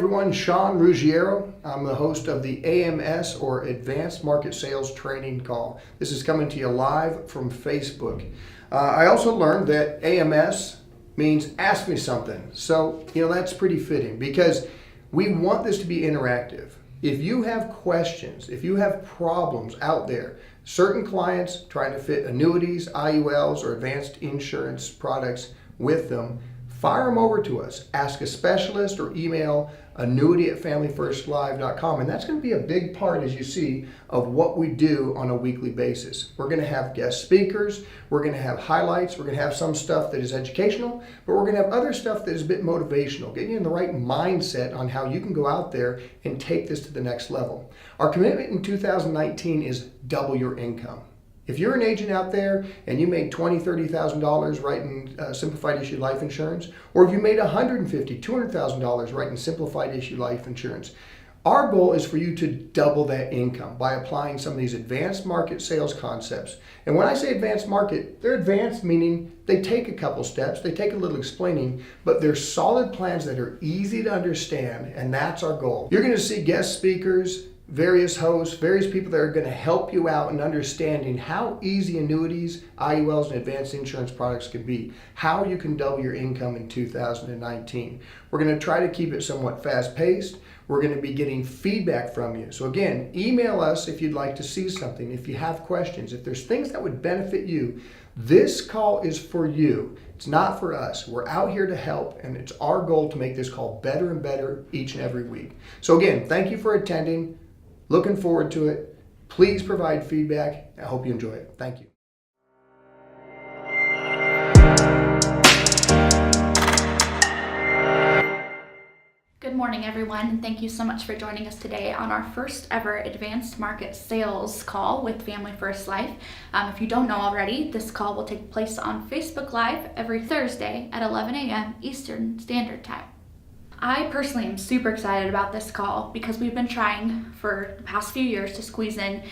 everyone, Sean Ruggiero. I'm the host of the AMS or Advanced Market Sales Training Call. This is coming to you live from Facebook. I also learned that AMS means ask me something. So, that's pretty fitting because we want this to be interactive. If you have questions, if you have problems out there, certain clients trying to fit annuities, IULs, or advanced insurance products with them, fire them over to us. Ask a specialist or email annuity@familyfirstlive.com. And that's going to be a big part, as you see, of what we do on a weekly basis. We're going to have guest speakers. We're going to have highlights. We're going to have some stuff that is educational, but we're going to have other stuff that is a bit motivational, getting you in the right mindset on how you can go out there and take this to the next level. Our commitment in 2019 is double your income. If you're an agent out there and you made $20,000, $30,000 writing simplified issue life insurance, or if you made $150,000, $200,000 writing simplified issue life insurance, our goal is for you to double that income by applying some of these advanced market sales concepts. And when I say advanced market, they're advanced meaning they take a couple steps, they take a little explaining, but they're solid plans that are easy to understand, and that's our goal. You're going to see guest speakers, various hosts, various people that are going to help you out in understanding how easy annuities, IULs, and advanced insurance products can be, how you can double your income in 2019. We're going to try to keep it somewhat fast-paced. We're going to be getting feedback from you. So again, email us if you'd like to see something, if you have questions, if there's things that would benefit you. This call is for you. It's not for us. We're out here to help, and it's our goal to make this call better and better each and every week. So again, thank you for attending. Looking forward to it. Please provide feedback. I hope you enjoy it. Thank you. Good morning, everyone, and thank you so much for joining us today on our first ever Advanced Market Sales call with Family First Life. If you don't know already, this call will take place on Facebook Live every Thursday at 11 a.m. Eastern Standard Time. I personally am super excited about this call because we've been trying for the past few years to squeeze in,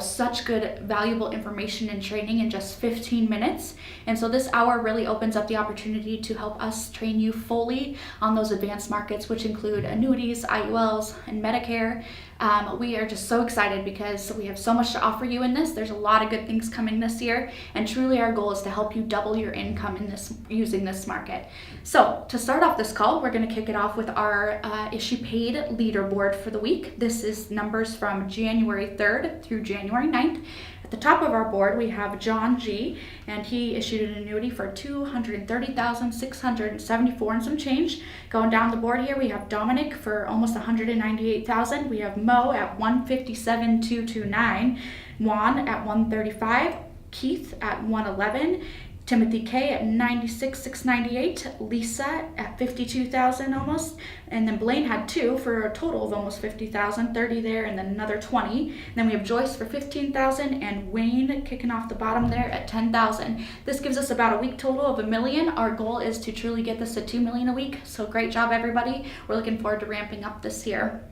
such good, valuable information and training in just 15 minutes. And so this hour really opens up the opportunity to help us train you fully on those advanced markets, which include annuities, IULs, and Medicare. We are just so excited because we have so much to offer you in this. There's a lot of good things coming this year, and truly our goal is to help you double your income in this using this market. So to start off this call, we're going to kick it off with our issue paid leaderboard for the week. This is numbers from January 3rd through January 9th. At the top of our board, we have John G, and he issued an annuity for $230,674 and some change. Going down the board here, we have Dominic for almost $198,000. We have Mo at $157,229, Juan at $135,000, Keith at $111,000. Timothy K at $96,698, Lisa at $52,000 almost, and then Blaine had 2 for a total of almost $50,000, 30 there, and then another 20. And then we have Joyce for $15,000 and Wayne kicking off the bottom there at $10,000. This gives us about a week total of $1 million. Our goal is to truly get this to $2 million a week. So great job, everybody. We're looking forward to ramping up this year.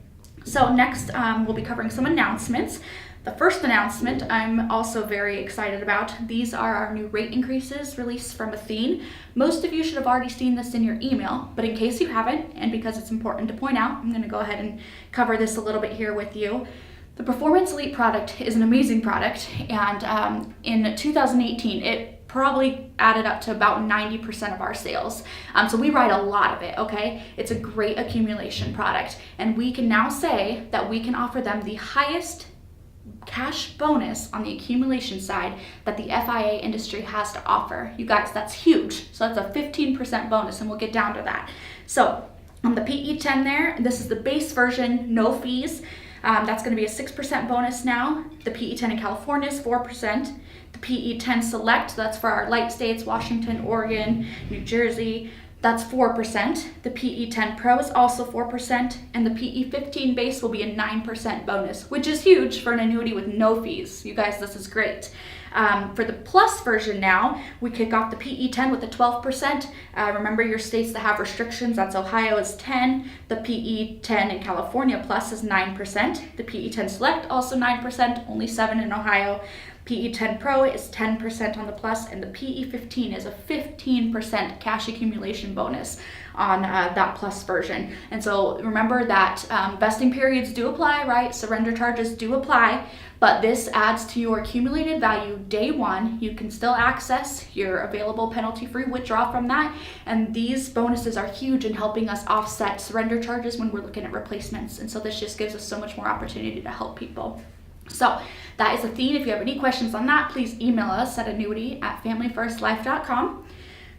So next, we'll be covering some announcements. The first announcement I'm also very excited about. These are our new rate increases released from Athene. Most of you should have already seen this in your email, but in case you haven't, and because it's important to point out, I'm going to go ahead and cover this a little bit here with you. The Performance Elite product is an amazing product, and in 2018, it probably added up to about 90% of our sales. So we write a lot of it, okay? It's a great accumulation product, and we can now say that we can offer them the highest cash bonus on the accumulation side that the FIA industry has to offer. You guys, that's huge. So that's a 15% bonus, and we'll get down to that. So on the PE10 there, this is the base version, no fees. That's going to be a 6% bonus now. The PE10 in California is 4%. The PE10 Select, that's for our light states, Washington, Oregon, New Jersey, that's 4%. The PE10 Pro is also 4%, and the PE15 base will be a 9% bonus, which is huge for an annuity with no fees. You guys, this is great. For the Plus version now, we kick off the PE10 with a 12%. Remember your states that have restrictions, that's Ohio is 10. The PE10 in California Plus is 9%. The PE10 Select also 9%, only 7 in Ohio. PE 10 Pro is 10% on the plus, and the PE 15 is a 15% cash accumulation bonus on that plus version. And so remember that vesting periods do apply, right? Surrender charges do apply, but this adds to your accumulated value day one. You can still access your available penalty-free withdrawal from that, and these bonuses are huge in helping us offset surrender charges when we're looking at replacements. And so this just gives us so much more opportunity to help people. So that is Athene. If you have any questions on that, please email us at annuity@familyfirstlife.com.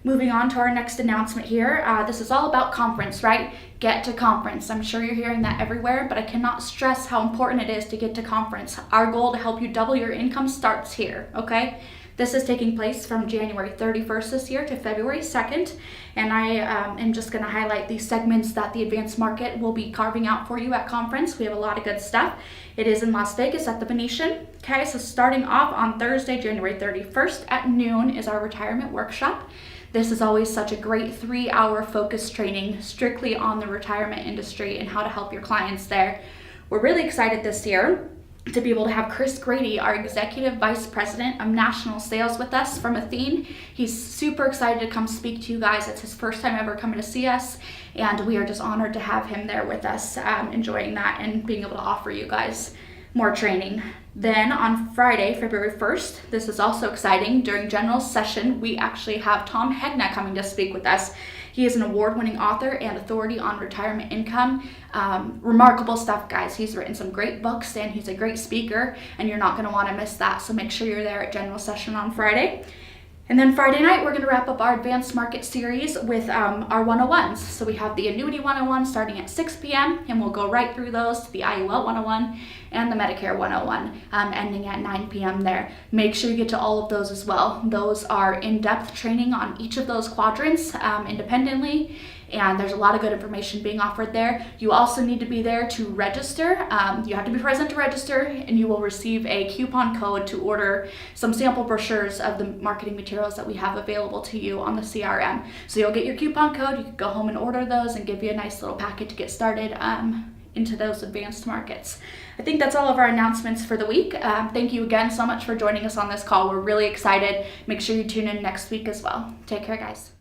Moving on to our next announcement here. This is all about conference, right? Get to conference. I'm sure you're hearing that everywhere, but I cannot stress how important it is to get to conference. Our goal to help you double your income starts here, okay? This is taking place from January 31st this year to February 2nd, and I am just going to highlight these segments that the advanced market will be carving out for you at conference. We have a lot of good stuff. It is in Las Vegas at the Venetian. Okay, so starting off on Thursday, January 31st at noon is our retirement workshop. This is always such a great 3-hour focus training strictly on the retirement industry and how to help your clients there. We're really excited this year to be able to have Chris Grady, our Executive Vice President of National Sales, with us from Athene. He's super excited to come speak to you guys. It's his first time ever coming to see us, and we are just honored to have him there with us, enjoying that and being able to offer you guys more training. Then on Friday, February 1st, this is also exciting. During general session, we actually have Tom Hegna coming to speak with us. He is an award-winning author and authority on retirement income. Remarkable stuff, guys. He's written some great books and he's a great speaker, and you're not going to want to miss that. So make sure you're there at general session on Friday. And then Friday night, we're going to wrap up our advanced market series with our 101s. So we have the Annuity 101 starting at 6 p.m. and we'll go right through those to the IUL 101 and the Medicare 101, ending at 9 p.m. there. Make sure you get to all of those as well. Those are in-depth training on each of those quadrants independently, and there's a lot of good information being offered there. You also need to be there to register. You have to be present to register, and you will receive a coupon code to order some sample brochures of the marketing materials that we have available to you on the CRM. So you'll get your coupon code, you can go home and order those and give you a nice little packet to get started into those advanced markets. I think that's all of our announcements for the week. Thank you again so much for joining us on this call. We're really excited. Make sure you tune in next week as well. Take care, guys.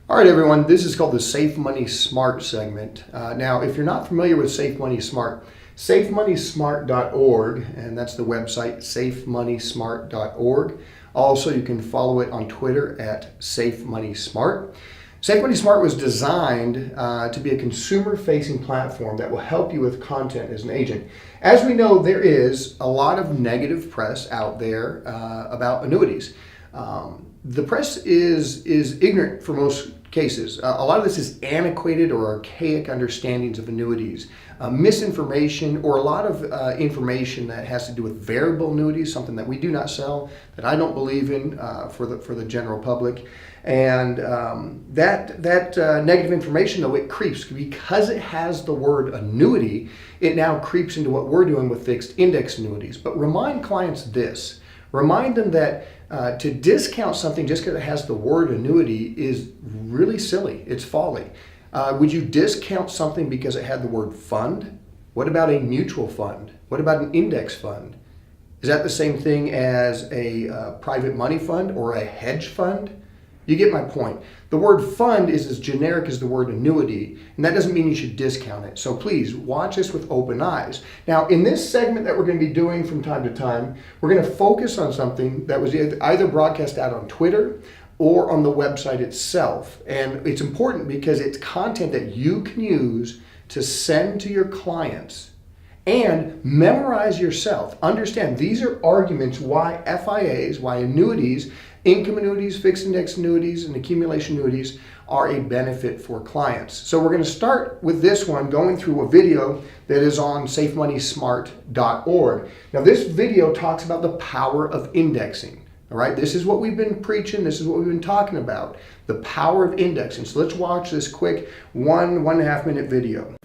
All right, everyone, this is called the Safe Money Smart segment. Now, if you're not familiar with Safe Money Smart, safemoneysmart.org, and that's the website, safemoneysmart.org. Also, you can follow it on Twitter at SafeMoneySmart. Safe Money Smart was designed to be a consumer-facing platform that will help you with content as an agent. As we know, there is a lot of negative press out there about annuities. The press is ignorant for most cases. A lot of this is antiquated or archaic understandings of annuities, misinformation, or a lot of information that has to do with variable annuities, something that we do not sell, that I don't believe in for the general public. And that negative information, though, it creeps because it has the word annuity. It now creeps into what we're doing with fixed index annuities. But remind clients this. Remind them that to discount something just because it has the word annuity is really silly. It's folly. Would you discount something because it had the word fund? What about a mutual fund? What about an index fund? Is that the same thing as a private money fund or a hedge fund? You get my point. The word fund is as generic as the word annuity, and that doesn't mean you should discount it. So please watch this with open eyes. Now, in this segment that we're going to be doing from time to time, we're going to focus on something that was either broadcast out on Twitter or on the website itself. And it's important because it's content that you can use to send to your clients and memorize yourself. Understand, these are arguments why FIAs, why annuities, income annuities, fixed index annuities, and accumulation annuities are a benefit for clients. So we're going to start with this one, going through a video that is on safemoneysmart.org. Now, this video talks about the power of indexing. All right, this is what we've been preaching. This is what we've been talking about, the power of indexing. So let's watch this quick 1.5 minute video.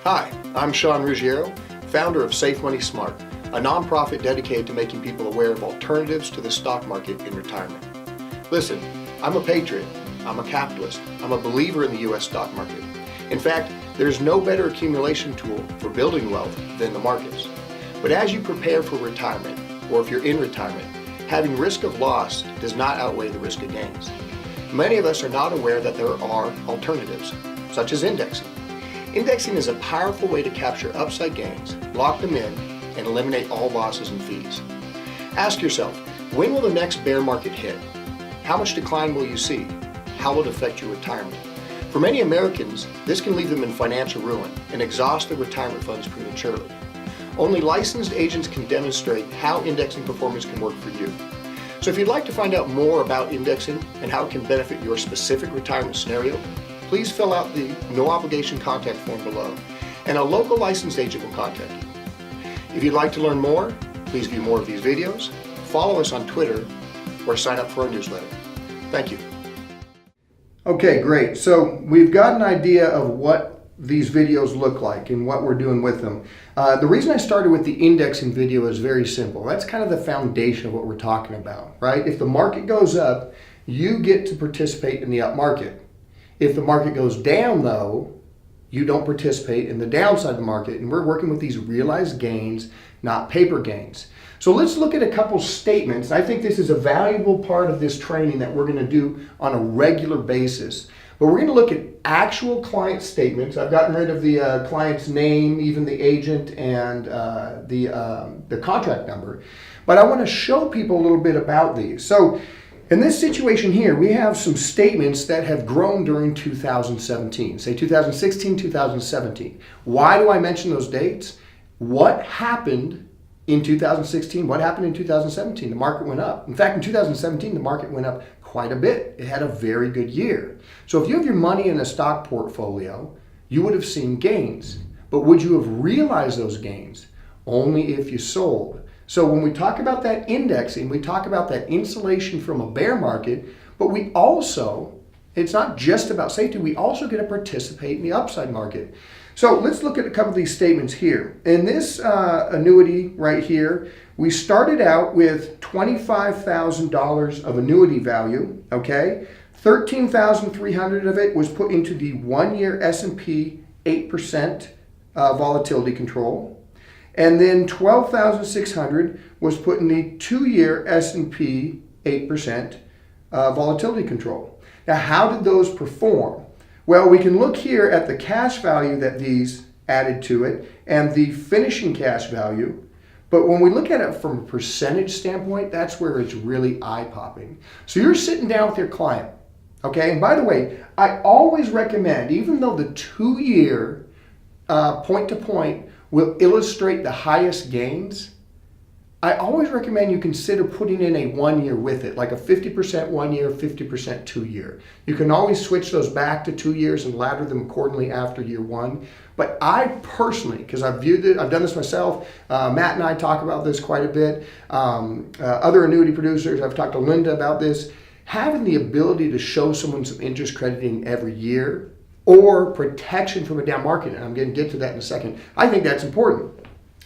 Hi, I'm Sean Ruggiero, founder of Safe Money Smart. a nonprofit dedicated to making people aware of alternatives to the stock market in retirement. Listen, I'm a patriot, I'm a capitalist, I'm a believer in the U.S. stock market. In fact, there's no better accumulation tool for building wealth than the markets. But as you prepare for retirement, or if you're in retirement, having risk of loss does not outweigh the risk of gains. Many of us are not aware that there are alternatives, such as indexing. Indexing is a powerful way to capture upside gains, lock them in, and eliminate all losses and fees. Ask yourself, when will the next bear market hit? How much decline will you see? How will it affect your retirement? For many Americans, this can leave them in financial ruin and exhaust their retirement funds prematurely. Only licensed agents can demonstrate how indexing performance can work for you. So if you'd like to find out more about indexing and how it can benefit your specific retirement scenario, please fill out the no obligation contact form below, and a local licensed agent will contact you. If you'd like to learn more, please view more of these videos, follow us on Twitter, or sign up for our newsletter. Thank you. Okay, great. So we've got an idea of what these videos look like and what we're doing with them. The reason I started with the indexing video is very simple. That's kind of the foundation of what we're talking about, right? If the market goes up, you get to participate in the up market. If the market goes down, though, you don't participate in the downside of the market, and we're working with these realized gains, not paper gains. So let's look at a couple statements. I think this is a valuable part of this training that we're going to do on a regular basis. But we're going to look at actual client statements. I've gotten rid of the client's name, even the agent, and the contract number. But I want to show people a little bit about these. So in this situation here, we have some statements that have grown during 2017, say 2016, 2017. Why do I mention those dates? What happened in 2016? What happened in 2017? The market went up. In fact, in 2017, the market went up quite a bit. It had a very good year. So if you have your money in a stock portfolio, you would have seen gains. But would you have realized those gains? Only if you sold. So when we talk about that indexing, we talk about that insulation from a bear market, but we also, it's not just about safety, we also get to participate in the upside market. So let's look at a couple of these statements here. In this annuity right here, we started out with $25,000 of annuity value, okay? $13,300 of it was put into the 1-year S&P 8% volatility control. And then $12,600 was put in the 2-year S&P 8% volatility control. Now, how did those perform? Well, we can look here at the cash value that these added to it and the finishing cash value. But when we look at it from a percentage standpoint, that's where it's really eye-popping. So you're sitting down with your client, okay? And by the way, I always recommend, even though the 2-year point-to-point will illustrate the highest gains, I always recommend you consider putting in a 1-year with it, like a 50% 1 year, 50% 2 year. You can always switch those back to 2 years and ladder them accordingly after year 1. But I personally, because I've viewed it, I've done this myself, Matt and I talk about this quite a bit, other annuity producers, I've talked to Linda about this, having the ability to show someone some interest crediting every year or protection from a down market, and I'm going to get to that in a second, I think that's important.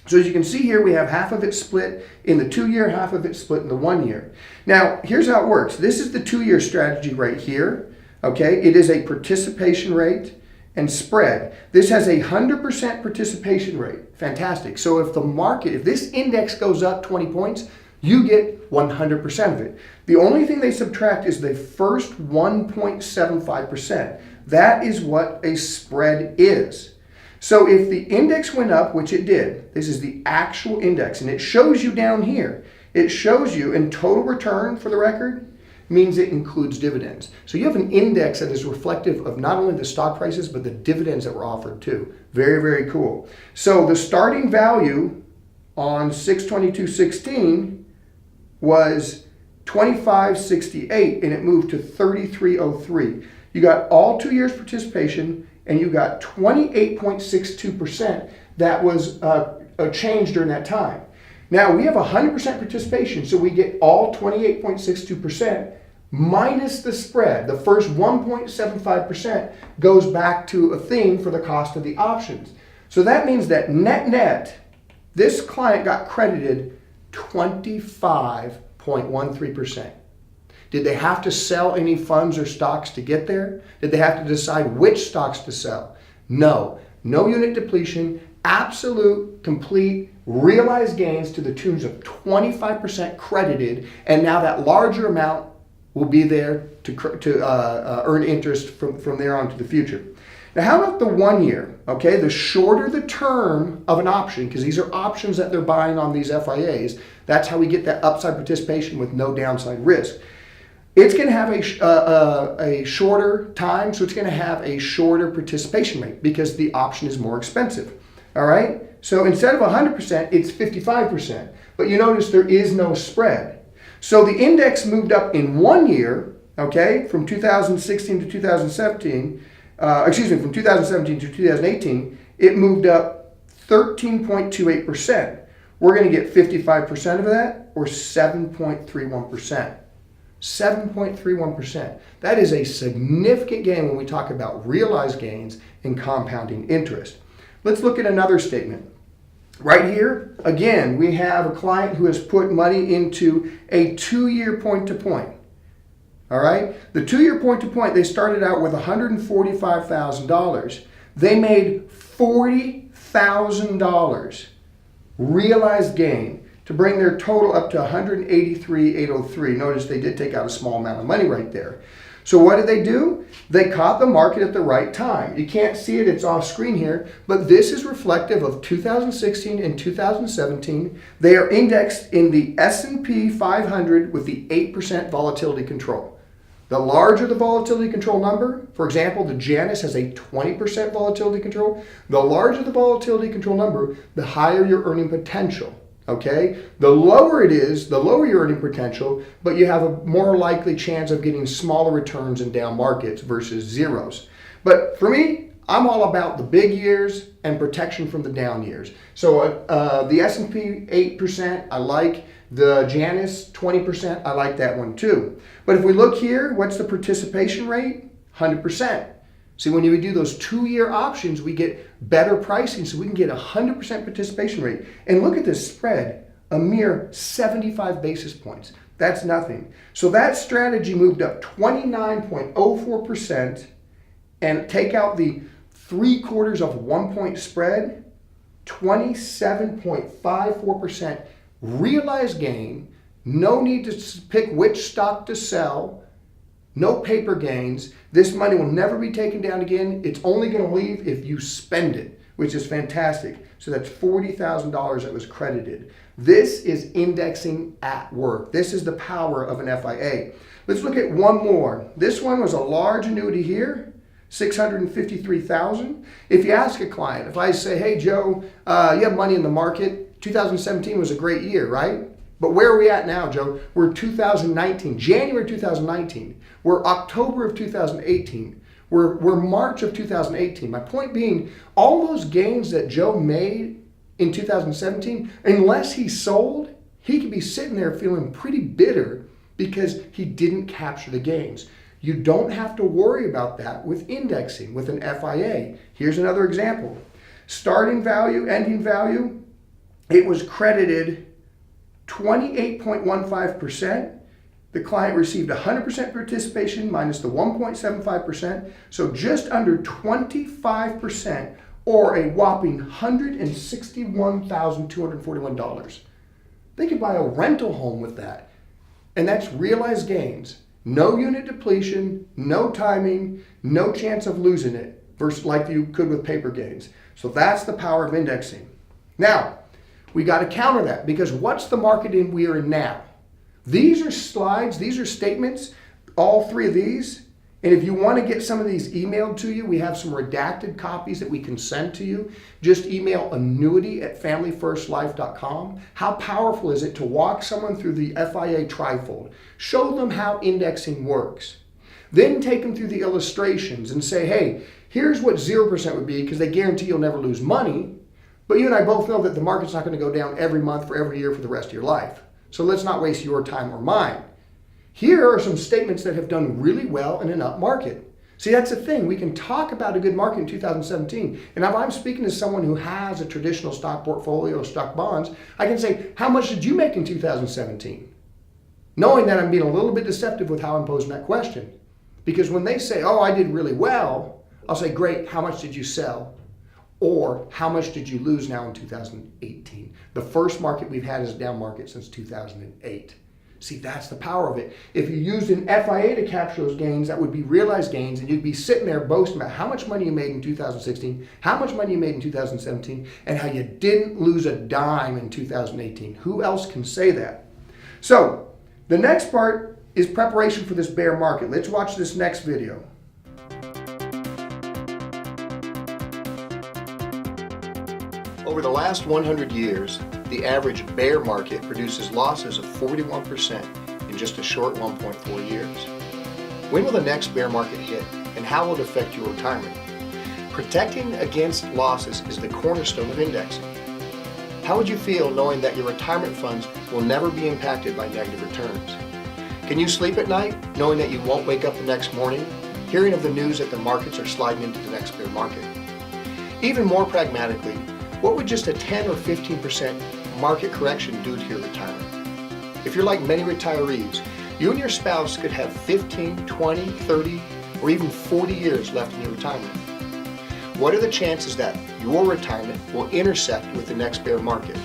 So as you can see here, we have half of it split in the 2-year, half of it split in the 1 year. Now, here's how it works. This is the 2-year strategy right here, okay? It is a participation rate and spread. This has a 100% participation rate. Fantastic. So if the market, if this index goes up 20 points, you get 100% of it. The only thing they subtract is the first 1.75%. That is what a spread is. So if the index went up, which it did, this is the actual index, and it shows you down here. It shows you in total return, for the record, means it includes dividends. So you have an index that is reflective of not only the stock prices, but the dividends that were offered too. Very, very cool. So the starting value on 6/22/16 was 25.68, and it moved to 33.03. You got all 2 years participation, and you got 28.62% that was a change during that time. Now, we have 100% participation, so we get all 28.62% minus the spread. The first 1.75% goes back to a thing for the cost of the options. So that means that net, This client got credited 25.13%. Did they have to sell any funds or stocks to get there? Did they have to decide which stocks to sell? No. No unit depletion, absolute, complete, realized gains to the tunes of 25% credited, and now that larger amount will be there to earn interest from there on to the future. Now, how about the 1 year? Okay, the shorter the term of an option, because these are options that they're buying on these FIAs, that's how we get that upside participation with no downside risk. It's going to have a shorter time, so it's going to have a shorter participation rate because the option is more expensive. All right? So instead of 100%, it's 55%. But you notice there is no spread. So the index moved up in 1 year, okay, from 2016 to 2017, from 2017 to 2018, it moved up 13.28%. We're going to get 55% of that, or 7.31%. 7.31%. That is a significant gain when we talk about realized gains and compounding interest. Let's look at another statement. Right here, again, we have a client who has put money into a 2-year point-to-point. All right? The 2-year point-to-point, they started out with $145,000. They made $40,000 realized gain to bring their total up to $183,803. Notice they did take out a small amount of money right there. So what did they do? They caught the market at the right time. You can't see it, it's off screen here, but this is reflective of 2016 and 2017. They are indexed in the S&P 500 with the 8% volatility control. The larger the volatility control number, for example, the Janus has a 20% volatility control. The larger the volatility control number, the higher your earning potential. Okay, the lower it is, the lower your earning potential, but you have a more likely chance of getting smaller returns in down markets versus zeros. But for me, I'm all about the big years and protection from the down years. So the S&P 8%, I like. The Janus 20%, I like that one too. But if we look here, what's the participation rate? 100%. See, when you do those 2-year options, we get better pricing, so we can get 100% participation rate. And look at this spread, a mere 75 basis points. That's nothing. So that strategy moved up 29.04%, and take out the 3/4 of 1 point spread, 27.54% realized gain. No need to pick which stock to sell. No paper gains. This money will never be taken down again. It's only going to leave if you spend it, which is fantastic. So that's $40,000 that was credited. This is indexing at work. This is the power of an FIA. Let's look at one more. This one was a large annuity here, $653,000. If you ask a client, if I say, hey, Joe, you have money in the market. 2017 was a great year, right? But where are we at now, Joe? We're 2019, January 2019. We're October of 2018. We're March of 2018. My point being, all those gains that Joe made in 2017, unless he sold, he could be sitting there feeling pretty bitter because he didn't capture the gains. You don't have to worry about that with indexing, with an FIA. Here's another example. Starting value, ending value, it was credited 28.15%. The client received 100% participation minus the 1.75%, so just under 25%, or a whopping $161,241. They could buy a rental home with that, and that's realized gains. No unit depletion, no timing, no chance of losing it, versus like you could with paper gains. So that's the power of indexing. Now, we got to counter that, because what's the market we are in now? These are slides, these are statements, all three of these. And if you want to get some of these emailed to you, we have some redacted copies that we can send to you. Just email annuity@familyfirstlife.com. How powerful is it to walk someone through the FIA trifold? Show them how indexing works. Then take them through the illustrations and say, hey, here's what 0% would be, because they guarantee you'll never lose money. But you and I both know that the market's not going to go down every month for every year for the rest of your life. So let's not waste your time or mine. Here are some statements that have done really well in an up market. See, that's the thing. We can talk about a good market in 2017. And if I'm speaking to someone who has a traditional stock portfolio, stock bonds, I can say, how much did you make in 2017? Knowing that I'm being a little bit deceptive with how I'm posing that question. Because when they say, oh, I did really well, I'll say, great, how much did you sell? Or how much did you lose now in 2018? The first market we've had is a down market since 2008. See, that's the power of it. If you used an FIA to capture those gains, that would be realized gains, and you'd be sitting there boasting about how much money you made in 2016, how much money you made in 2017, and how you didn't lose a dime in 2018. Who else can say that? So, the next part is preparation for this bear market. Let's watch this next video. Over the last 100 years, the average bear market produces losses of 41% in just a short 1.4 years. When will the next bear market hit, and how will it affect your retirement? Protecting against losses is the cornerstone of indexing. How would you feel knowing that your retirement funds will never be impacted by negative returns? Can you sleep at night knowing that you won't wake up the next morning, hearing of the news that the markets are sliding into the next bear market? Even more pragmatically, what would just a 10 or 15% market correction do to your retirement? If you're like many retirees, you and your spouse could have 15, 20, 30, or even 40 years left in your retirement. What are the chances that your retirement will intersect with the next bear market?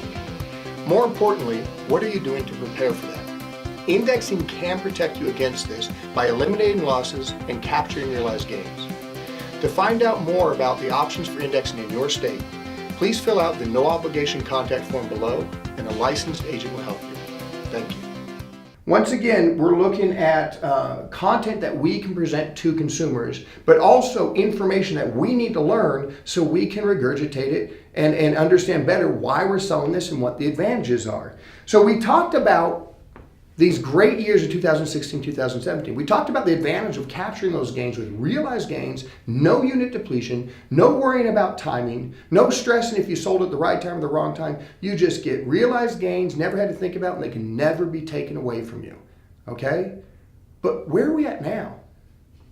More importantly, what are you doing to prepare for that? Indexing can protect you against this by eliminating losses and capturing realized gains. To find out more about the options for indexing in your state, please fill out the no obligation contact form below, and a licensed agent will help you. Thank you. Once again, we're looking at content that we can present to consumers, but also information that we need to learn so we can regurgitate it and understand better why we're selling this and what the advantages are. So we talked about these great years of 2016, 2017. We talked about the advantage of capturing those gains with realized gains, no unit depletion, no worrying about timing, no stressing if you sold at the right time or the wrong time. You just get realized gains, never had to think about, and they can never be taken away from you. Okay? But where are we at now?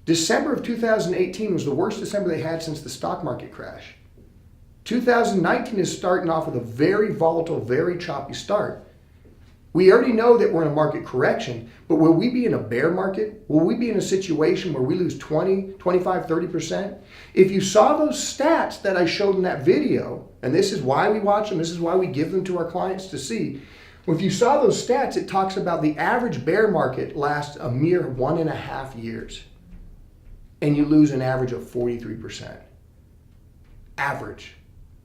December of 2018 was the worst December they had since the stock market crash. 2019 is starting off with a very volatile, very choppy start. We already know that we're in a market correction, but will we be in a bear market? Will we be in a situation where we lose 20, 25, 30%? If you saw those stats that I showed in that video, and this is why we watch them, this is why we give them to our clients to see. If you saw those stats, it talks about the average bear market lasts a mere 1.5 years, and you lose an average of 43%. Average.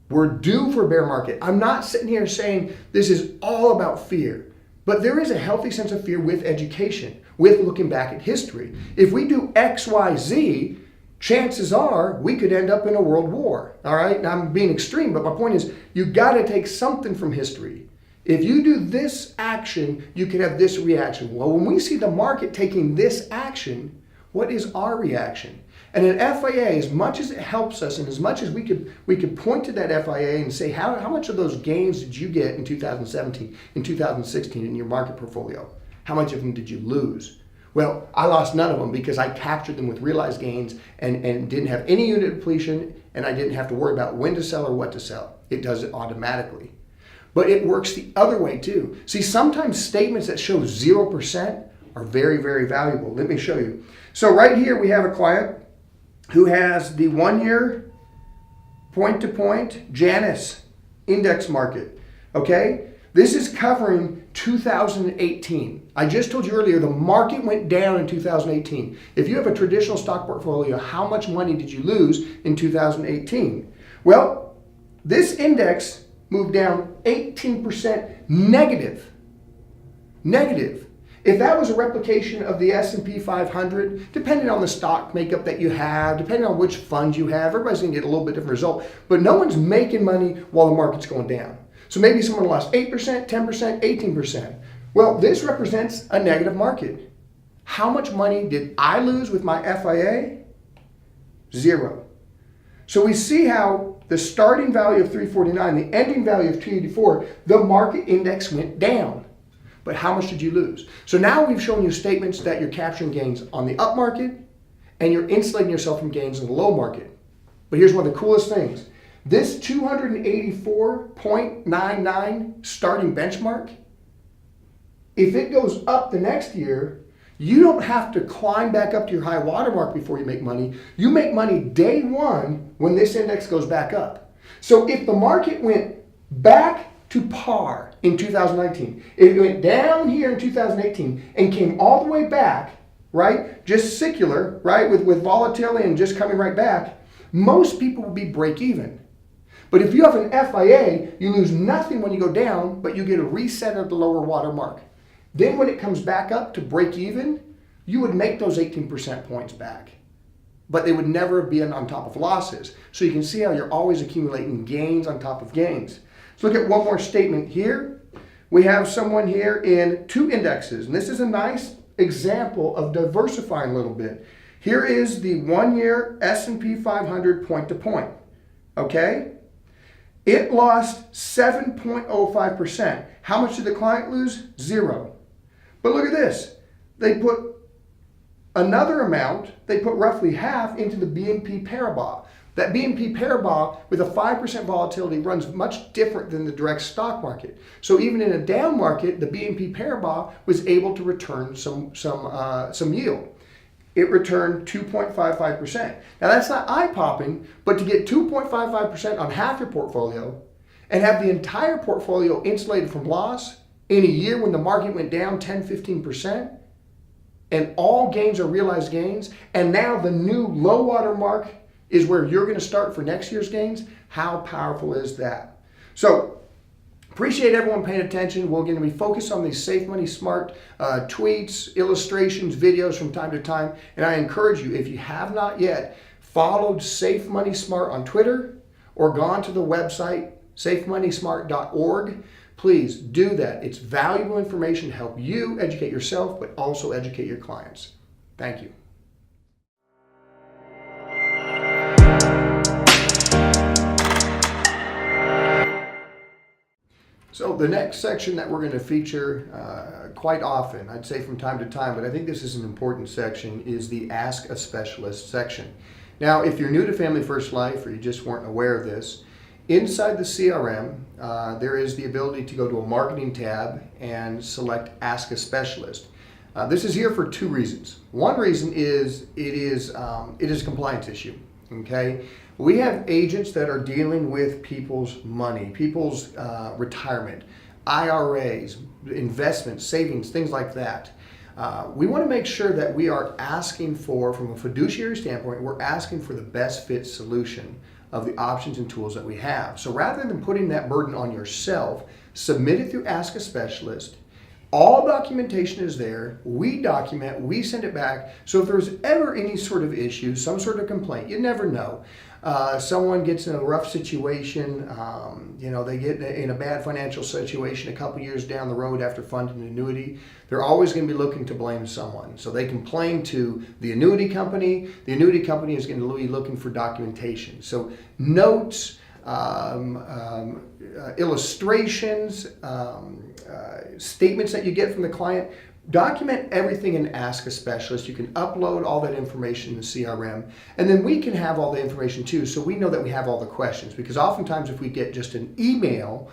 We're due for a bear market. I'm not sitting here saying this is all about fear. But there is a healthy sense of fear with education, with looking back at history. If we do X, Y, Z, chances are we could end up in a world war. All right? Now I'm being extreme, but my point is you got to take something from history. If you do this action, you can have this reaction. Well, when we see the market taking this action, what is our reaction? And an FIA, as much as it helps us and as much as we could point to that FIA and say, how much of those gains did you get in 2017, in 2016 in your market portfolio? How much of them did you lose? Well, I lost none of them because I captured them with realized gains and didn't have any unit depletion, and I didn't have to worry about when to sell or what to sell. It does it automatically. But it works the other way too. See, sometimes statements that show 0% are very, very valuable. Let me show you. So right here we have a client who has the 1 year point-to-point Janus index market, okay? This is covering 2018. I just told you earlier the market went down in 2018. If you have a traditional stock portfolio, how much money did you lose in 2018? Well, this index moved down 18% negative. Negative. If that was a replication of the S&P 500, depending on the stock makeup that you have, depending on which funds you have, everybody's going to get a little bit different result. But no one's making money while the market's going down. So maybe someone lost 8%, 10%, 18%. Well, this represents a negative market. How much money did I lose with my FIA? 0. So we see how the starting value of 349, the ending value of 284, the market index went down. But how much did you lose? So now we've shown you statements that you're capturing gains on the up market and you're insulating yourself from gains in the low market. But here's one of the coolest things. This 284.99 starting benchmark, if it goes up the next year, you don't have to climb back up to your high water mark before you make money. You make money day one when this index goes back up. So if the market went back to par in 2019, if it went down here in 2018 and came all the way back, right, just secular, right, with volatility and just coming right back, most people will be break even. But if you have an FIA, you lose nothing when you go down, but you get a reset of the lower water mark. Then when it comes back up to break even, you would make those 18% points back. But they would never be on top of losses. So you can see how you're always accumulating gains on top of gains. Let's look at one more statement here. We have someone here in 2 indexes. And this is a nice example of diversifying a little bit. Here is the 1-year S&P 500 point to point. Okay? It lost 7.05%. How much did the client lose? 0. But look at this. They put another amount, they put roughly half into the BNP Paribas. That BNP Paribas with a 5% volatility runs much different than the direct stock market. So even in a down market, the BNP Paribas was able to return some yield. It returned 2.55%. Now that's not eye-popping, but to get 2.55% on half your portfolio and have the entire portfolio insulated from loss in a year when the market went down 10-15%, and all gains are realized gains, and now the new low water mark is where you're going to start for next year's gains, how powerful is that? So, appreciate everyone paying attention. We're going to be focused on these Safe Money Smart tweets, illustrations, videos from time to time, and I encourage you, if you have not yet followed Safe Money Smart on Twitter or gone to the website safemoneysmart.org, please do that. It's valuable information to help you educate yourself, but also educate your clients. Thank you. So the next section that we're going to feature quite often, I'd say from time to time, but I think this is an important section, is the Ask a Specialist section. Now, if you're new to Family First Life or you just weren't aware of this, inside the CRM, there is the ability to go to a marketing tab and select Ask a Specialist. This is here for 2 reasons. One reason is it is a compliance issue. Okay, we have agents that are dealing with people's money, people's retirement, IRAs, investments, savings, things like that. We want to make sure that we are asking for, from a fiduciary standpoint, we're asking for the best fit solution of the options and tools that we have. So rather than putting that burden on yourself, submit it through Ask a Specialist. All documentation is there. We document, we send it back. So if there's ever any sort of issue, some sort of complaint, you never know. Someone gets in a rough situation, they get in a bad financial situation a couple years down the road after funding an annuity, they're always going to be looking to blame someone. So they complain to the annuity company. The annuity company is going to be looking for documentation. So notes, illustrations, statements that you get from the client, document everything and Ask a Specialist. You can upload all that information in the CRM, and then we can have all the information too, so we know that we have all the questions, because oftentimes if we get just an email,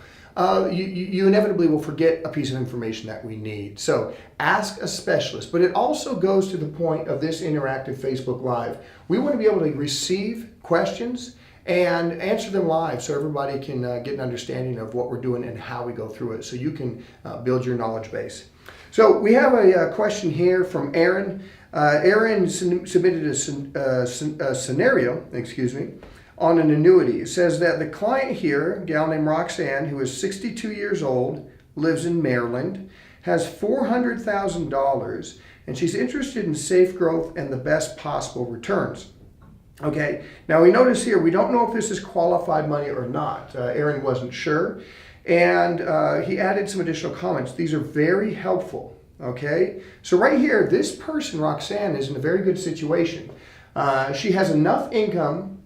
you inevitably will forget a piece of information that we need. So Ask a Specialist. But it also goes to the point of this interactive Facebook Live. We want to be able to receive questions and answer them live so everybody can get an understanding of what we're doing and how we go through it, so you can build your knowledge base. So we have a question here from Aaron. Aaron submitted a scenario, on an annuity. It says that the client here, a gal named Roxanne, who is 62 years old, lives in Maryland, has $400,000, and she's interested in safe growth and the best possible returns. Okay, now we notice here, we don't know if this is qualified money or not. Aaron wasn't sure, and he added some additional comments. These are very helpful, okay? So right here, this person, Roxanne, is in a very good situation. She has enough income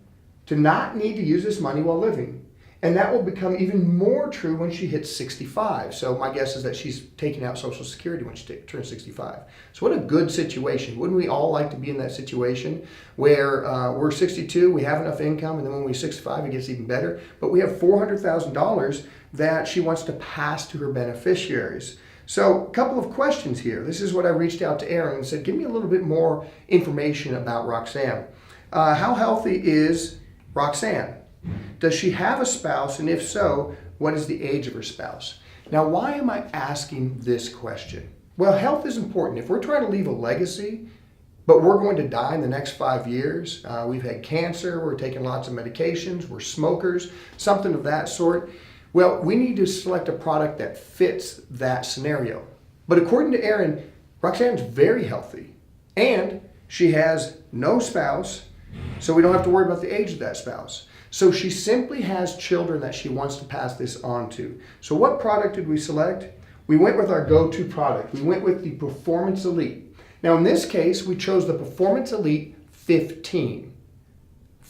to not need to use this money while living. And that will become even more true when she hits 65. So my guess is that she's taking out Social Security when she turns 65. So what a good situation. Wouldn't we all like to be in that situation where we're 62, we have enough income, and then when we're 65, it gets even better. But we have $400,000 that she wants to pass to her beneficiaries. So a couple of questions here. This is what I reached out to Aaron and said, give me a little bit more information about Roxanne. How healthy is Roxanne? Does she have a spouse? And if so, what is the age of her spouse? Now, why am I asking this question? Well, health is important. If we're trying to leave a legacy, but we're going to die in the next 5 years, we've had cancer, we're taking lots of medications, we're smokers, something of that sort. Well, we need to select a product that fits that scenario. But according to Aaron, Roxanne's very healthy and she has no spouse, so we don't have to worry about the age of that spouse. So she simply has children that she wants to pass this on to. So what product did we select? We went with our go-to product. We went with the Performance Elite. Now in this case, we chose the Performance Elite 15.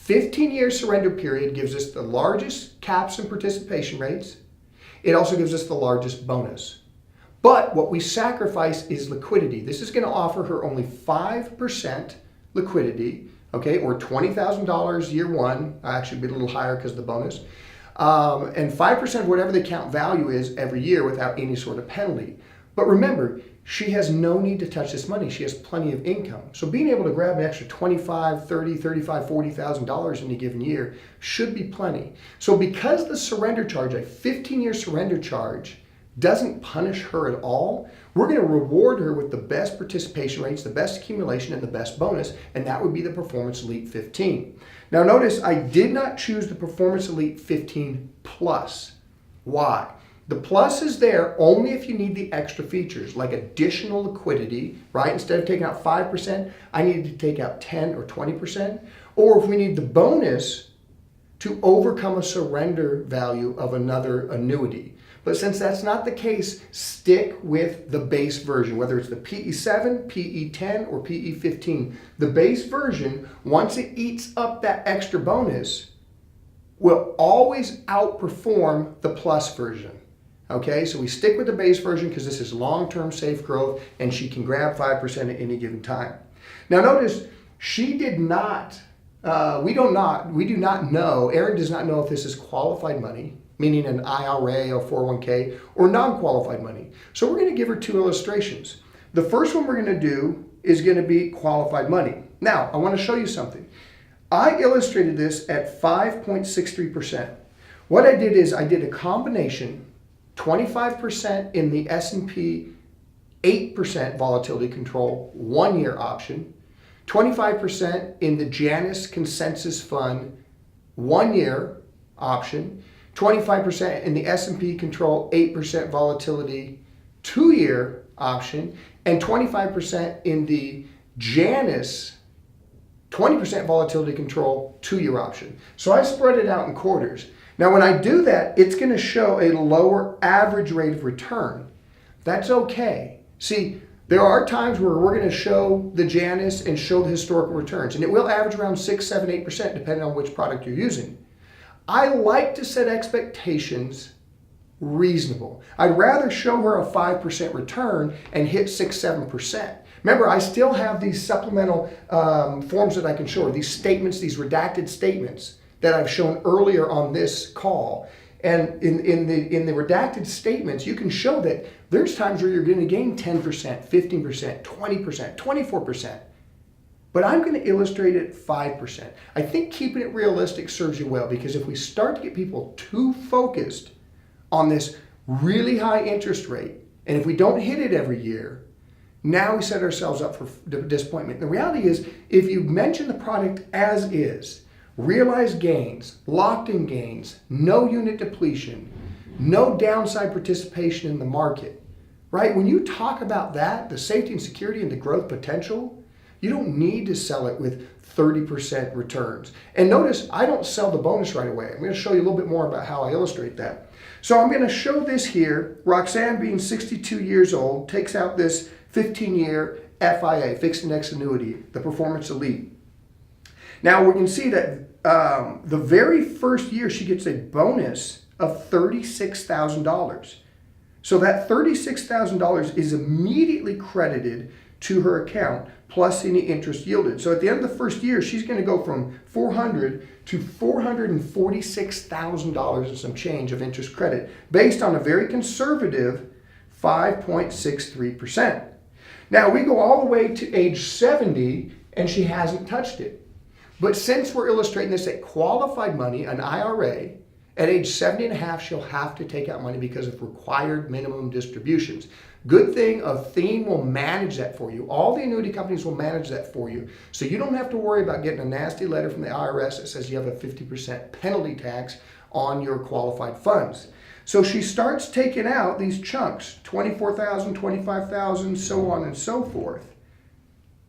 15-year surrender period gives us the largest caps and participation rates. It also gives us the largest bonus. But what we sacrifice is liquidity. This is going to offer her only 5% liquidity, okay, or $20,000 year one. Actually, be a little higher because of the bonus. And 5% of whatever the account value is every year without any sort of penalty. But remember, she has no need to touch this money. She has plenty of income. So being able to grab an extra $25,000, $30,000, $35,000, $40,000 in a given year should be plenty. So because the surrender charge, a 15-year surrender charge, doesn't punish her at all, we're going to reward her with the best participation rates, the best accumulation, and the best bonus, and that would be the Performance Elite 15. Now notice I did not choose the Performance Elite 15 Plus. Why? The Plus is there only if you need the extra features, like additional liquidity, right? Instead of taking out 5%, I needed to take out 10 or 20%. Or if we need the bonus to overcome a surrender value of another annuity. But since that's not the case, stick with the base version, whether it's the PE7, PE10, or PE15. The base version, once it eats up that extra bonus, will always outperform the Plus version. Okay, so we stick with the base version because this is long-term safe growth and she can grab 5% at any given time. Now notice, she did not, we do not know, Aaron does not know if this is qualified money, meaning an IRA or 401k, or non-qualified money. So we're going to give her two illustrations. The first one we're going to do is going to be qualified money. Now, I want to show you something. I illustrated this at 5.63%. What I did is I did a combination, 25% in the S&P 8% volatility control 1-year option, 25% in the Janus Consensus Fund 1-year option, 25% in the S&P Control 8% volatility 2-year option, and 25% in the Janus 20% volatility control 2-year option. So I spread it out in quarters. Now when I do that, it's going to show a lower average rate of return. That's okay. See, there are times where we're going to show the Janus and show the historical returns, and it will average around 6, 7, 8% depending on which product you're using. I like to set expectations reasonable. I'd rather show her a 5% return and hit 6, 7%. Remember, I still have these supplemental forms that I can show her, these statements, these redacted statements that I've shown earlier on this call. And in the redacted statements, you can show that there's times where you're going to gain 10%, 15%, 20%, 24%. But I'm going to illustrate it 5%. I think keeping it realistic serves you well, because if we start to get people too focused on this really high interest rate, and if we don't hit it every year, now we set ourselves up for disappointment. The reality is, if you mention the product as is, realized gains, locked in gains, no unit depletion, no downside participation in the market, right? When you talk about that, the safety and security and the growth potential, you don't need to sell it with 30% returns. And notice, I don't sell the bonus right away. I'm going to show you a little bit more about how I illustrate that. So I'm going to show this here. Roxanne, being 62 years old, takes out this 15-year FIA, fixed index annuity, the Performance Elite. Now we can see that the very first year she gets a bonus of $36,000. So that $36,000 is immediately credited to her account plus any interest yielded. So at the end of the first year, she's going to go from $400,000 to $446,000 and some change of interest credit based on a very conservative 5.63%. Now we go all the way to age 70 and she hasn't touched it. But since we're illustrating this at qualified money, an IRA, at age 70 and a half, she'll have to take out money because of required minimum distributions. Good thing, Athene will manage that for you. All the annuity companies will manage that for you. So you don't have to worry about getting a nasty letter from the IRS that says you have a 50% penalty tax on your qualified funds. So she starts taking out these chunks, $24,000, $25,000, so on and so forth.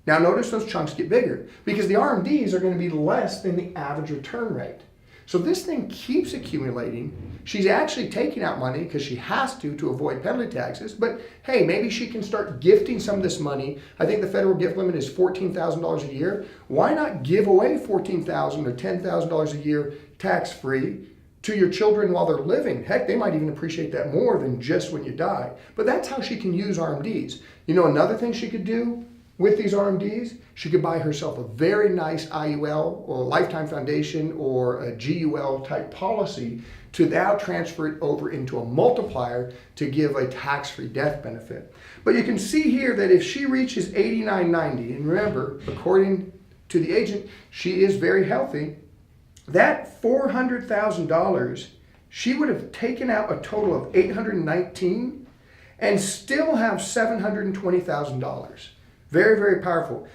Now notice those chunks get bigger because the RMDs are going to be less than the average return rate. So this thing keeps accumulating. She's actually taking out money because she has to avoid penalty taxes. But hey, maybe she can start gifting some of this money. I think the federal gift limit is $14,000 a year. Why not give away $14,000 or $10,000 a year tax-free to your children while they're living? Heck, they might even appreciate that more than just when you die. But that's how she can use RMDs. You know, another thing she could do with these RMDs, she could buy herself a very nice IUL or Lifetime Foundation or a GUL type policy to now transfer it over into a multiplier to give a tax-free death benefit. But you can see here that if she reaches 89, 90, and remember, according to the agent, she is very healthy, that $400,000, she would have taken out a total of $819 and still have $720,000. Very, very powerful.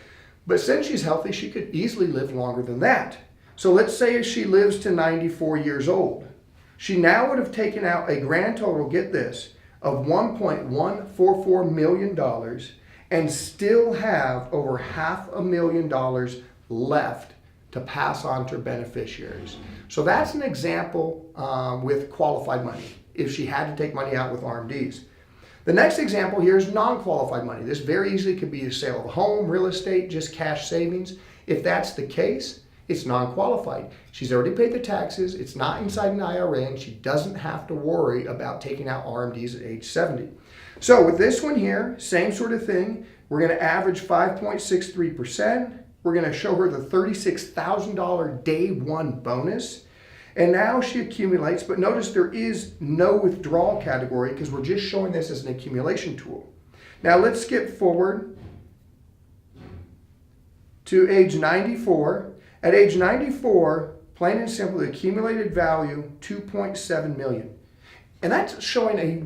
But since she's healthy, she could easily live longer than that. So let's say she lives to 94 years old. She now would have taken out a grand total, get this, of $1.144 million and still have over $500,000 left to pass on to her beneficiaries. So that's an example with qualified money, if she had to take money out with RMDs. The next example here is non-qualified money. This very easily could be a sale of a home, real estate, just cash savings. If that's the case, it's non-qualified. She's already paid the taxes, it's not inside an IRA, and she doesn't have to worry about taking out RMDs at age 70. So with this one here, same sort of thing. We're going to average 5.63%. We're going to show her the $36,000 day one bonus. And now she accumulates, but notice there is no withdrawal category because we're just showing this as an accumulation tool. Now let's skip forward to age 94. At age 94, plain and simple, the accumulated value, $2.7 million. And that's showing a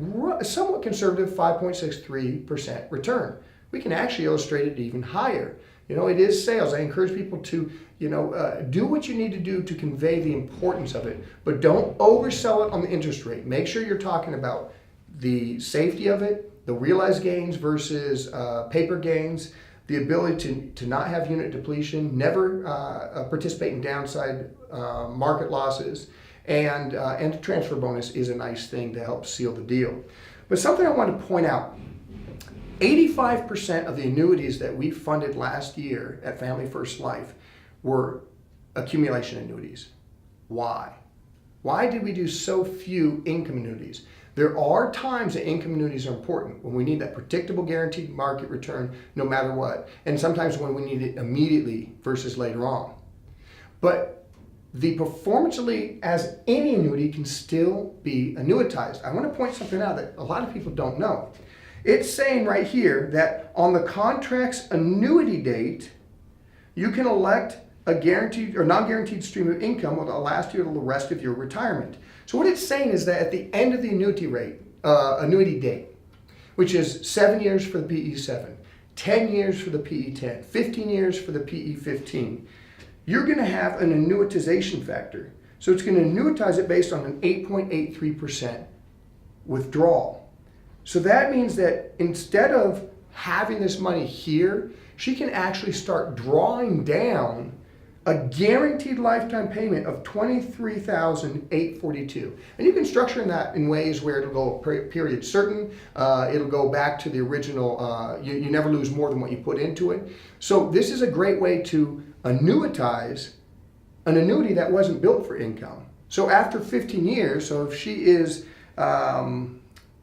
somewhat conservative 5.63% return. We can actually illustrate it even higher. You know, it is sales. I encourage people to, do what you need to do to convey the importance of it, but don't oversell it on the interest rate. Make sure you're talking about the safety of it, the realized gains versus paper gains, the ability to not have unit depletion, never participate in downside market losses, and the transfer bonus is a nice thing to help seal the deal. But something I want to point out, 85% of the annuities that we funded last year at Family First Life were accumulation annuities. Why? Why did we do so few income annuities? There are times that income annuities are important when we need that predictable guaranteed market return no matter what, and sometimes when we need it immediately versus later on. But the performance elite, as any annuity, can still be annuitized. I want to point something out that a lot of people don't know. It's saying right here that on the contract's annuity date, you can elect a guaranteed or non-guaranteed stream of income that will last you the rest of your retirement. So what it's saying is that at the end of the annuity date, which is 7 years for the PE7, 10 years for the PE10, 15 years for the PE15, you're going to have an annuitization factor. So it's going to annuitize it based on an 8.83% withdrawal. So that means that instead of having this money here, she can actually start drawing down a guaranteed lifetime payment of $23,842. And you can structure that in ways where it'll go period certain, it'll go back to the original, you never lose more than what you put into it. So this is a great way to annuitize an annuity that wasn't built for income. So after 15 years, so if she is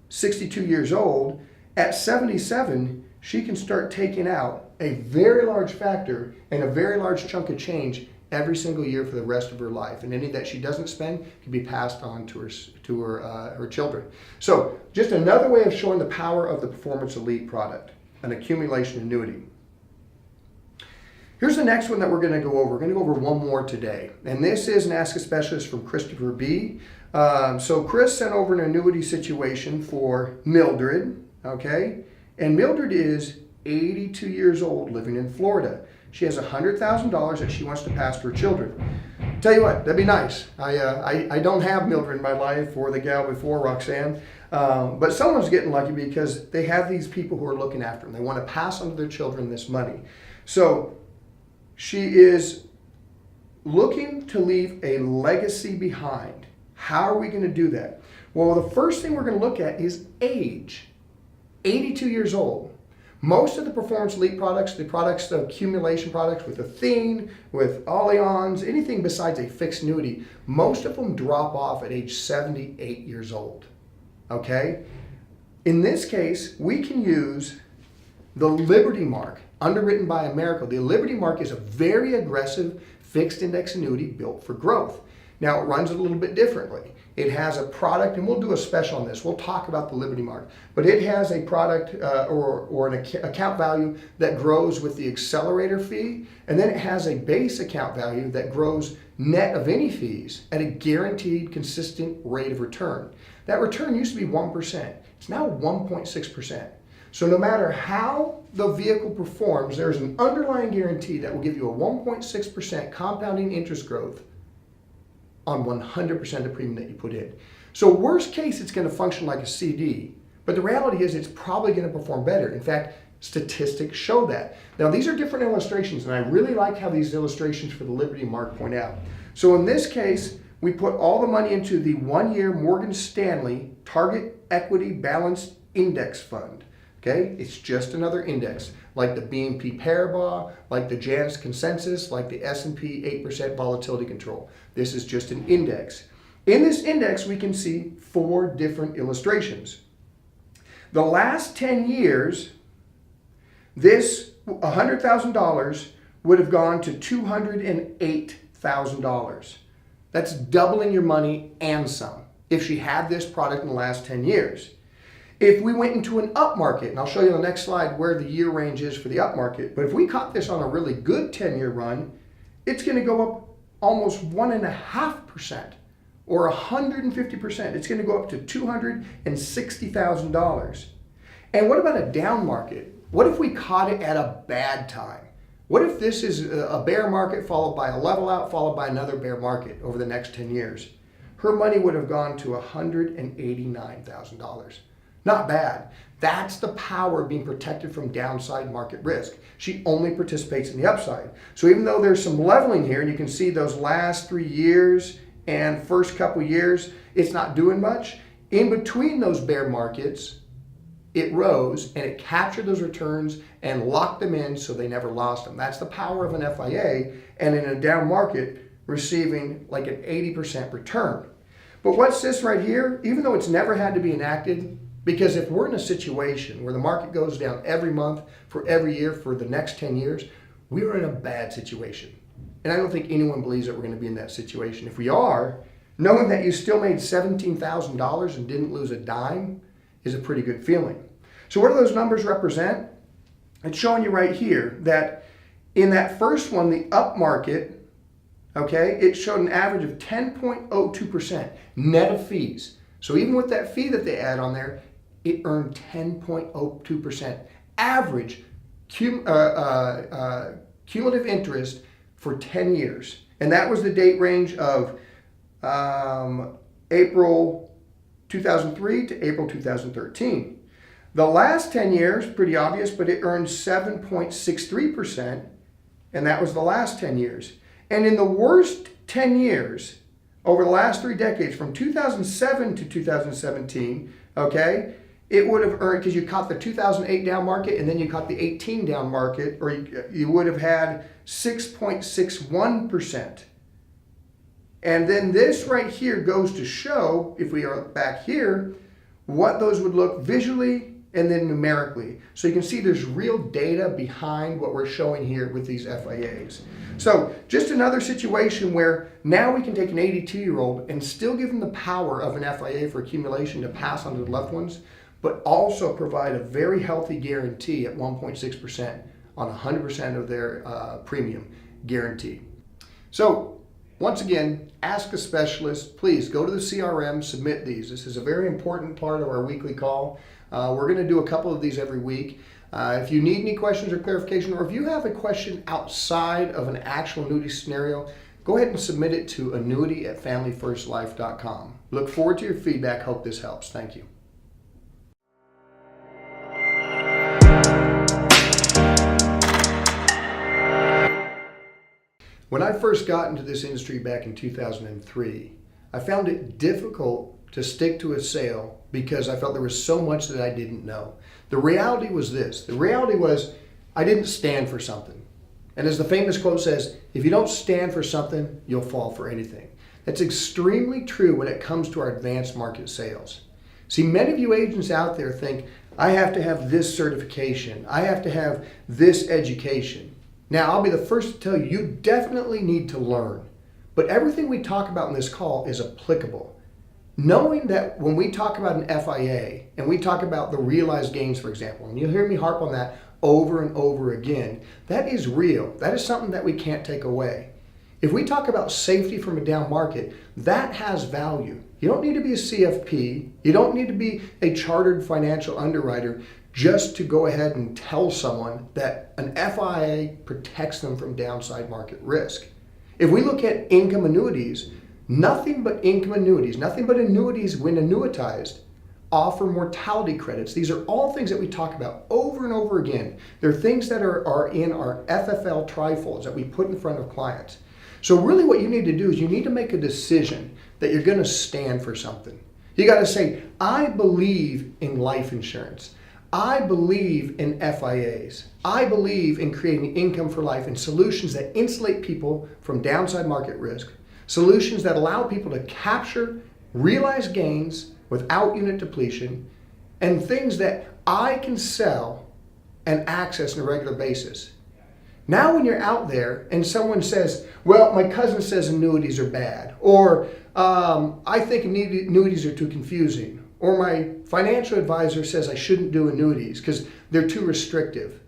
62 years old, at 77, she can start taking out a very large factor and a very large chunk of change every single year for the rest of her life. And any that she doesn't spend can be passed on to her children. So just another way of showing the power of the Performance Elite product, an accumulation annuity. Here's the next one that we're going to go over. We're going to go over one more today. And this is an Ask a Specialist from Christopher B. So Chris sent over an annuity situation for Mildred, okay? And Mildred is 82 years old, living in Florida. She has $100,000 that she wants to pass to her children. Tell you what, that'd be nice. I don't have Mildred in my life, or the gal before, Roxanne, but someone's getting lucky because they have these people who are looking after them. They want to pass on to their children this money. So she is looking to leave a legacy behind. How are we going to do that? Well, the first thing we're going to look at is age. 82 years old. Most of the Performance Elite products, the accumulation products with Athene, with Allianz, anything besides a fixed annuity, most of them drop off at age 78 years old. Okay? In this case, we can use the Liberty Mark, underwritten by America. The Liberty Mark is a very aggressive fixed index annuity built for growth. Now, it runs a little bit differently. It has a product, and we'll do a special on this. We'll talk about the Liberty Mark. But it has a product or an account value that grows with the accelerator fee, and then it has a base account value that grows net of any fees at a guaranteed, consistent rate of return. That return used to be 1%. It's now 1.6%. So no matter how the vehicle performs, there's an underlying guarantee that will give you a 1.6% compounding interest growth on 100% of the premium that you put in. So worst case, it's going to function like a CD, but the reality is it's probably going to perform better. In fact, statistics show that. Now, these are different illustrations, and I really like how these illustrations for the Liberty Mark point out. So in this case, we put all the money into the 1-year Morgan Stanley Target Equity Balanced Index Fund. Okay, it's just another index, like the BNP Paribas, like the Janus Consensus, like the S&P 8% volatility control. This is just an index. In this index, we can see 4 different illustrations. The last 10 years, this $100,000 would have gone to $208,000. That's doubling your money and some if she had this product in the last 10 years. If we went into an up market, and I'll show you on the next slide where the year range is for the up market, but if we caught this on a really good 10-year run, it's going to go up almost 1.5% or 150%. It's going to go up to $260,000. And what about a down market? What if we caught it at a bad time? What if this is a bear market followed by a level out, followed by another bear market over the next 10 years? Her money would have gone to $189,000. Not bad. That's the power of being protected from downside market risk. She only participates in the upside. So even though there's some leveling here, and you can see those last 3 years and first couple years, it's not doing much. In between those bear markets, it rose and it captured those returns and locked them in so they never lost them. That's the power of an FIA, and in a down market, receiving like an 80% return. But what's this right here? Even though it's never had to be enacted, because if we're in a situation where the market goes down every month for every year for the next 10 years, we are in a bad situation. And I don't think anyone believes that we're going to be in that situation. If we are, knowing that you still made $17,000 and didn't lose a dime is a pretty good feeling. So what do those numbers represent? It's showing you right here that in that first one, the up market, okay, it showed an average of 10.02% net of fees. So even with that fee that they add on there, it earned 10.02% average cumulative interest for 10 years. And that was the date range of April 2003 to April 2013. The last 10 years, pretty obvious, but it earned 7.63%, and that was the last 10 years. And in the worst 10 years, over the last 3 decades, from 2007 to 2017, okay, it would have earned, because you caught the 2008 down market and then you caught the 18 down market, or you would have had 6.61% And then this right here goes to show, if we are back here, what those would look visually and then numerically. So you can see there's real data behind what we're showing here with these FIAs. So just another situation where now we can take an 82-year-old and still give them the power of an FIA for accumulation to pass on to the loved ones, but also provide a very healthy guarantee at 1.6% on 100% of their premium guarantee. So once again, ask a specialist. Please go to the CRM, submit these. This is a very important part of our weekly call. We're going to do a couple of these every week. If you need any questions or clarification, or if you have a question outside of an actual annuity scenario, go ahead and submit it to annuity@familyfirstlife.com. Look forward to your feedback. Hope this helps. Thank you. When I first got into this industry back in 2003, I found it difficult to stick to a sale because I felt there was so much that I didn't know. The reality was this. The reality was I didn't stand for something. And as the famous quote says, if you don't stand for something, you'll fall for anything. That's extremely true when it comes to our advanced market sales. See, many of you agents out there think, I have to have this certification. I have to have this education. Now, I'll be the first to tell you, you definitely need to learn. But everything we talk about in this call is applicable. Knowing that when we talk about an FIA and we talk about the realized gains, for example, and you'll hear me harp on that over and over again, that is real. That is something that we can't take away. If we talk about safety from a down market, that has value. You don't need to be a CFP. You don't need to be a chartered financial underwriter just to go ahead and tell someone that an FIA protects them from downside market risk. If we look at income annuities, nothing but income annuities, nothing but annuities when annuitized, offer mortality credits. These are all things that we talk about over and over again. They're things that are in our FFL trifolds that we put in front of clients. So really what you need to do is you need to make a decision that you're going to stand for something. You got to say, I believe in life insurance. I believe in FIAs. I believe in creating income for life and solutions that insulate people from downside market risk, solutions that allow people to capture realized gains without unit depletion, and things that I can sell and access on a regular basis. Now when you're out there and someone says, well, my cousin says annuities are bad, or I think annuities are too confusing, or my financial advisor says I shouldn't do annuities because they're too restrictive.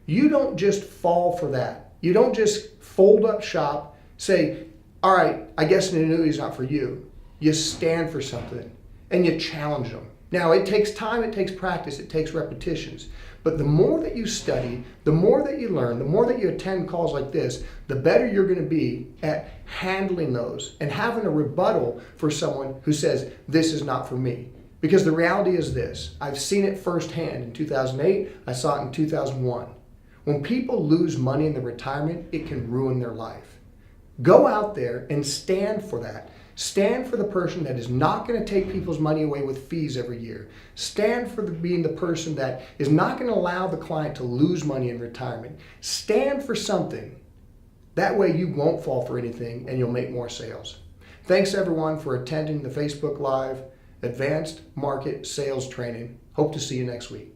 You don't just fall for that. You don't just fold up shop, say, all right, I guess an annuity is not for you. You stand for something and you challenge them. Now, it takes time, it takes practice, it takes repetitions. But the more that you study, the more that you learn, the more that you attend calls like this, the better you're going to be at handling those and having a rebuttal for someone who says, this is not for me. Because the reality is this, I've seen it firsthand in 2008, I saw it in 2001. When people lose money in their retirement, it can ruin their life. Go out there and stand for that. Stand for the person that is not going to take people's money away with fees every year. Stand for being the person that is not going to allow the client to lose money in retirement. Stand for something. That way you won't fall for anything and you'll make more sales. Thanks everyone for attending the Facebook Live Advanced Market Sales Training. Hope to see you next week.